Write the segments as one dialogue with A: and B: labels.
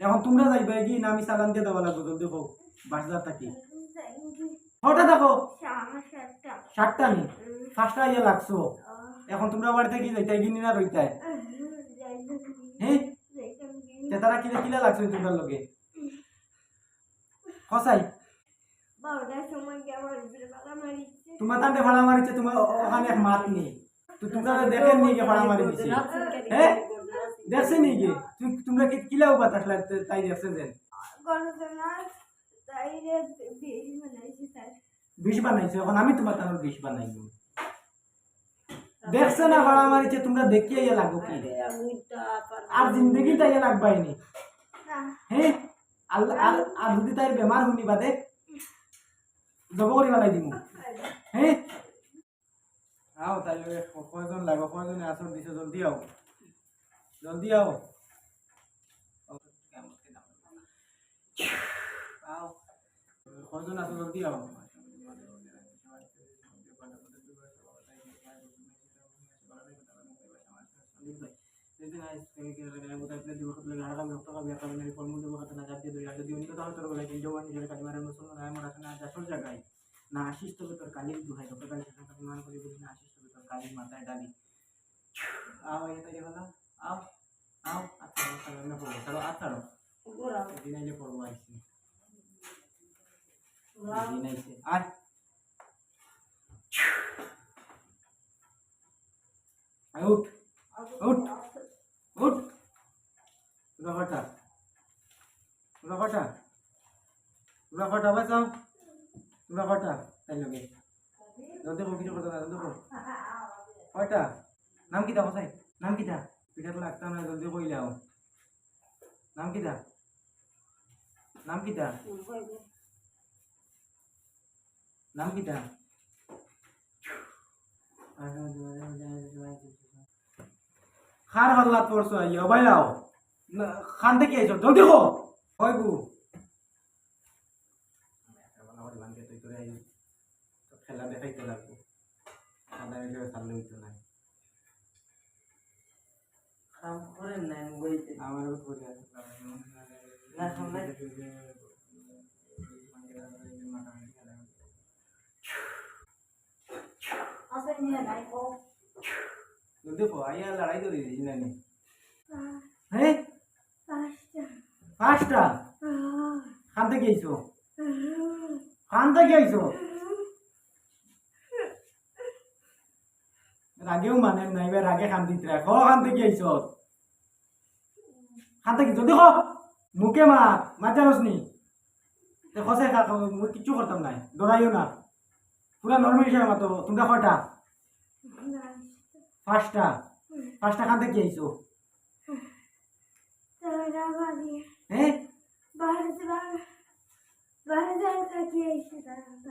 A: এখন তোমরা যাইবে কি না আমি চালান দিয়ে দেওয়া লাগবো জলদি হোক বাসদার থাকি কটা দেখো 7টা নি 5টা ইয়ে লাগছো এখন তোমরা বাড়িতে কি যাইতে গিনি না রইতাই হ্যাঁ তারা কিলা কিলা লাগছো তোমরা লগে খসাই তোমার তান্ডে ভাড়া মারিছে তোমার ওখানে এক মাত নেই তো তোমরা দেখেন নি কে ভাড়া মারি দিছে হ্যাঁ দেখছে নি কে তোমরা কি কিলা উপাত আসলে তাই দেখছেন যে বিষ বানাইছে এখন আমি তোমার তার বিষ বানাইব দেখছে না ভাড়া মারিছে তোমরা দেখিয়ে ইয়ে লাগবো কি আর জিন্দগি তাই লাগবাইনি হ্যাঁ আল্লাহ আর যদি তাই বেমার হুনি বাদে জব করি বানাই দিমু হ্যাঁ আও তাইলে কয়জন লাগো কয়জনে আসো দিছো জলদি আও আও কয়জন আসো জলদি আও না আসিস তবে তোর কালির দুহাই গতকাল সেখানে প্রমাণ করি বলি না আসিস তবে তোর কালির মাথায় ডালি আও এই তাই বলা আও আও আচ্ছা না পড়বো চলো আচ্ছা দিন আইলে পড়বো আইসি দিন আইসে আয় উঠ উঠ উঠ রফাটা বাঁচাও রফাটা তাই লগে জলদি কো কিছু কথা না জলদি কো কয়টা নাম কি দা কোথায় নাম কি দা পিঠা তো লাগতাম না জলদি কইলে আও নাম কি দা নাম কি দা খার হল্লা পড়ছো আইয়া বাইলাও খান থেকে আইছো জলদি কো কই গু খেলা দেখাইতে লাগবো সামনে হইতো না আমার দেখো আইয়া লড়াই করে দিয়েছি না হ্যাঁ 5টা খান থেকে আইছো রাগেও মানে নাই এবার রাগে খান দিতে রাখো খান থেকে আইছো খান থেকে যদি দেখো মুখে মার জানোস নি খসাই খা মুই কিচ্ছু করতাম নাই দৌড়াইও না পুরা নর্মাল হিসাবে মাতো তোমরা কয়টা 5টা খান থেকে আইছো হ্যাঁ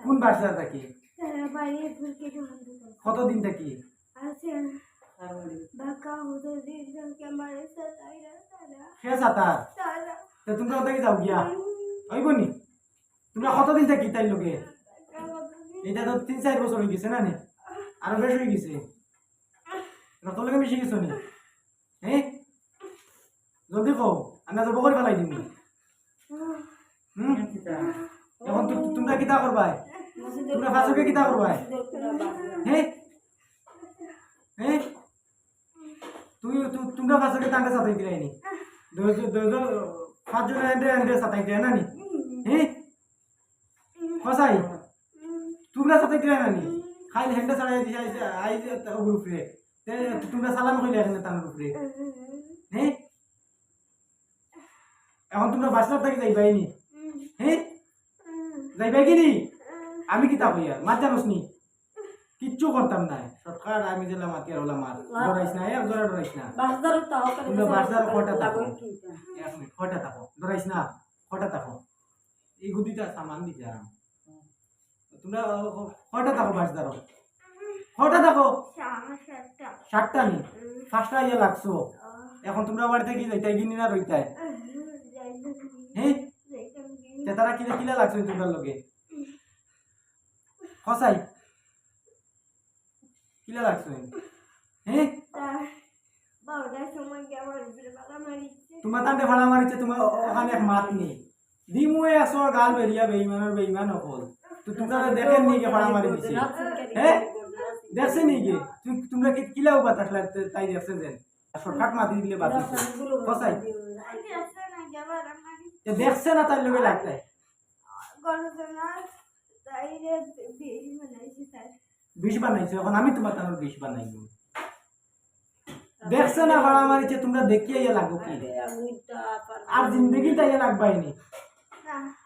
A: কোন বাসার থাকি কতদিন থাকি তোমরা ওদিকে যাও গিয়া হইব নি তোমরা কতদিন থাকি তাই লোকে এটা তো 3-4 বছর হয়ে গেছে না নি আরো বেশ হয়ে গেছে তোর লোকে মিশে গেছো নি হ্যাঁ জলদি কও আমরা জব করে ফেলাই দিন এখন তোমরা কিতা করবাই তোমরা ফাঁসকে কিতা করবাই হ্যাঁ তোমরা ফাঁসকে তাঙ্কা সাথে দিলাইনি 5 জন এন্ডে সাথে দিলাই না নি হ্যাঁ খসাই তোমরা সাথে দিলাই না নি খাইলে হেন্ডে ছাড়াই দিছে আইছে উপরে তোমরা সালাম কইলে এখানে তার উপরে হ্যাঁ এখন তোমরা বাসা থেকে যাইবাই নি হ্যাঁ যাইবাই কি নি আমি কি তা কইয়া মার জানোস নি কিচ্ছু করতাম না সরকার আমি জেলা মাতি আর হলাম আর ডরাইস না এক জোড়া ডরাইস না
B: বাসদার তাও
A: তোমরা বাসদার কয়টা থাকো এক মিনিট কয়টা থাকো ডরাইস না কয়টা থাকো এই গুদিটা সামান দিতে আরাম তোমরা কয়টা থাকো বাসদার কয়টা থাকো 7টা নি 5টা ইয়ে লাগছো এখন তোমরা বাড়িতে কি যাইতে গিনি না রইতাই হ্যাঁ তারা কিলা কিলা লাগছো তোমরা লগে খসাই কিলা লাগছো হ্যাঁ
B: 12টার সময় কি আমার উপরে বালা মারিছে
A: তোমার তান্তে ভাড়া মারিছে তোমার ওখানে এক মাত নেই দিমুয়ে আসো গাল বেরিয়া বেইমান হল তো তোমরা দেখেন নি কে ভাড়া মারি দিছে হ্যাঁ দেখছে নি কে তোমরা কি কিলাও বাতাস লাগতে তাই দেখছে যেন শর্টকাট মাতি দিলে বাতিছে কসাই দেখছে না তার লগে লাগতে বিষ বানাইছে এখন আমি তোমার তার বিষ বানাইব দেখছে না ভাড়া মারিছে তোমরা দেখিয়ে ইয়ে লাগবো কি আর জিন্দগি তাই লাগবাইনি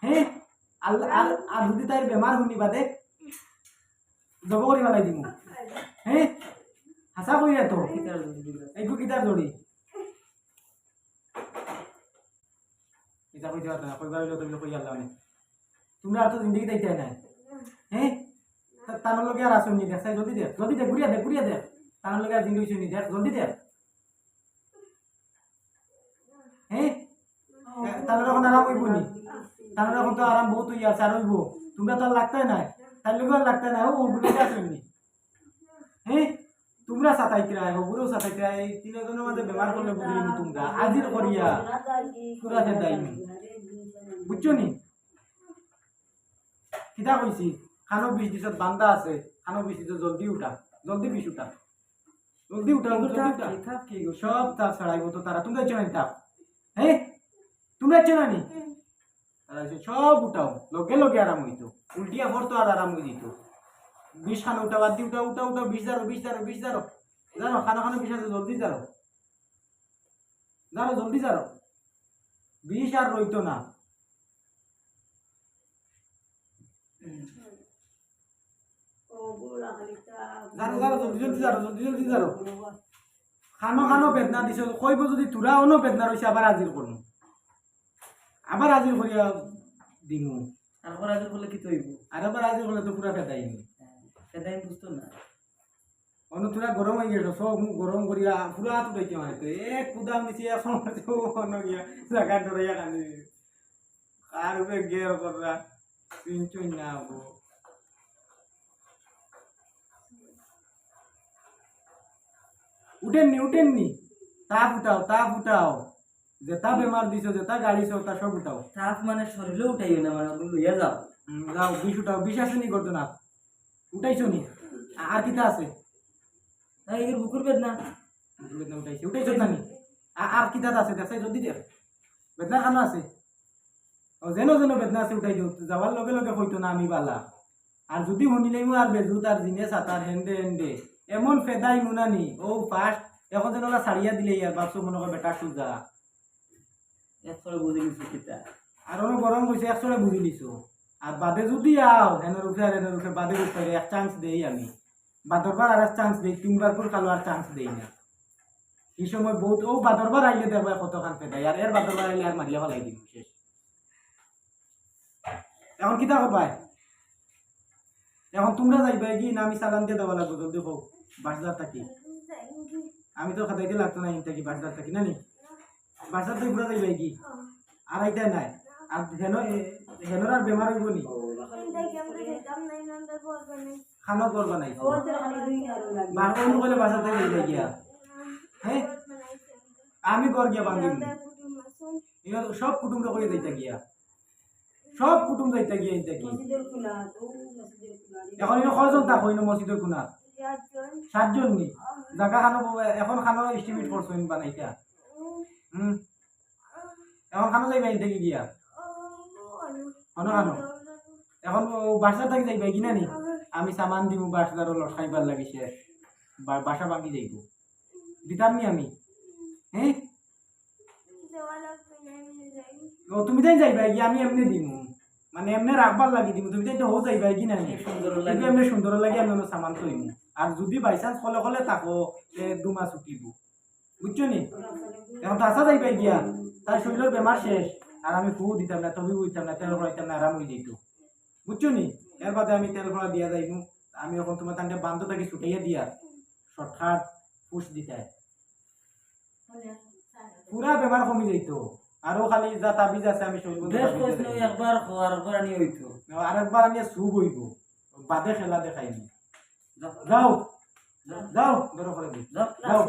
A: হ্যাঁ আর যদি তাই বেমার শুনি বাদে জব করি পেলাই দিম হ্যাঁ হাসা কই তো এইগু কিতার জড়ি এটা কই যাওয়া না কইবা হইলো তুমি কই আল্লাহ তোমরা আর তো জিন্দগি তাই নাই হ্যাঁ তার লগে আর আসুন নি দেখ যদি দেখ ঘুরিয়া দেখ তার লগে আর জিন্দগি শুনি দেখ জলদি দেখ হ্যাঁ তার এখন আরাম হইব নি তার এখন তো আরাম বহুত হইয়া আছে আর হইব তোমরা তো আর লাগতাই নাই তার লগে আর লাগতাই নাই ও ঘুরে আসুন নি হ্যাঁ তোমরা সাতাইতে আয় গুরু সাতাইতে আয় তিনজনের মাঝে বেমার করলে বুঝলি তোমরা আজির করিয়া পুরা সে দায়ী বুঝছো নি কিতা কইছি খানো 20 দিছত বান্দা আছে খানো 20 দিছত জলদি উঠা জলদি উঠা কি সব তাপ ছাড়াইবো তো তারা তোমরা ইচ্ছো না তাপ হ্যাঁ তোমরা ইচ্ছো না নি তারা সব উঠাও লগে আরাম হইতো উল্টিয়া ভরতো আর আরাম হয়ে যেত 20 খানো উঠা বাদ দি উঠা 20 জানো খানো 20 আছে জলদি জানো 20 আর রইতো না জলদি খানো বেদনা দিছ কইব যদি তুরা অন্য বেদনা রয়েছে আবার হাজির করুন আবার হাজির করিয়া দিমু আবার হাজির করলে কি তৈব আর আবার হাজির করলে তো পুরা ফেদাইনি বুঝতো না অন্য তুরা গরম হয়ে গেল সব মুখ গরম করিয়া পুরা হাত উঠাইছে মানে তো এক কুদাম দিছি এখন অন্য গিয়া জায়গা ধরাইয়া কান্দি আর উপরে গের কররা চিনচুই না হবো উঠেননি তাপ উঠাও যেটা বেমার দিছো যেটা গাড়িছো তা সব উঠাও তাপ মানে শরীরে উঠাইও না মানে লইয়া যাও বিষ উঠাও বিষ আছে নি করতো না উঠাইছো নি আর কিটা আছে এর বুকুর বেদনা উঠাইছো না নি আর কিটা আছে দেখছাই যদি দেখ বেদনা খানো আছে যেন বেদনা আছে উঠাই দিও যাওয়ার লগে হইতো না আমি বালা আর যদি শুনিলেই আর বেজু তার জিনে সাতার হেন্ডে এমন ফেদাই মুনানি ও ফার্স্ট এখন যেন ওরা ছাড়িয়া দিলে ইয়ার বাপসো মনে করে বেটা সুজা একশো বুঝি নিছো কিতা আর ওরা গরম হয়েছে একশো বুঝি নিছো আর বাদে যদি আও হেনের উঠে বাদে উঠে এক চান্স দেই আমি বাদরবার আর এক চান্স দেই 3 বার কালো আর চান্স দেই না এই সময় বহুত ও বাদরবার আইলে দেখবা কতখান ফেদাই আর এর বাদরবার আইলে আর মারিয়া ফেলাই দিন শেষ এখন কিতা করবাই এখন তোমরা যাইবা কি না আমি চালান দিয়ে দেওয়া লাগবো জলদি হোক বাসদার থাকি আমি তো খাতাইতে লাগতো না ইন থাকি বাসদার থাকি না নি বাসদার তো ঘুরা যাইবা কি আর আইতাই নাই আর হেনর আর বেমার হইব নি খানো করবা নাই বারো বলে বাসা থেকে যাইবা গিয়া হ্যাঁ আমি ঘর গিয়া বান্ধিম সব কুটুম্ব করে যাইতা গিয়া সব কুটুম যাইতা গিয়া ইনতা কি এখন ইনো কয়জন থাকো ইনো মসজিদের কোনার 7 জন নি জায়গা খানো এখন খানো এস্টিমেট করছো ইন বানাইতা এখন খানো যাইবা ইনতা কি গিয়া খানো এখন বাসা থাকি যাইবা কি না নি আমি সামান দিমু বাসদারও লটকাইবার লাগি শেষ বাসা ভাঙি যাইব দিতাম নি আমি হ্যাঁ ও তুমি তাই যাইবা কি আমি এমনি দিমু মানে এমনি রাখবার লাগি দিমু তুমি তাই তো হো যাইবা কি না কিন্তু এমনি সুন্দর লাগে আমি সামান তো ইমু আর যদি বাই চান্স কলে থাকো 2 মাস উঠিব বুঝছো নি এখন তো আসা যাইবা গিয়া তার শরীরের বেমার শেষ আর আমি খুব দিতাম না তবে বুঝতাম না তেল ভরাইতাম না আরাম হয়ে যেত বুঝছো নি এর বাদে আমি তেল ভরা দিয়া যাইমু আমি এখন তোমার তাকে বান্ধ থাকি ছুটাইয়া দিয়া শর্টকাট পুষ দিতে পুরা বেমার কমে যাইত আরো খালি যা তাবিজ আছে আমি আরেকবার আনিয়া সুপ হইব বাদে খেলা দেখাইনি যাও ধরো করে দি যাও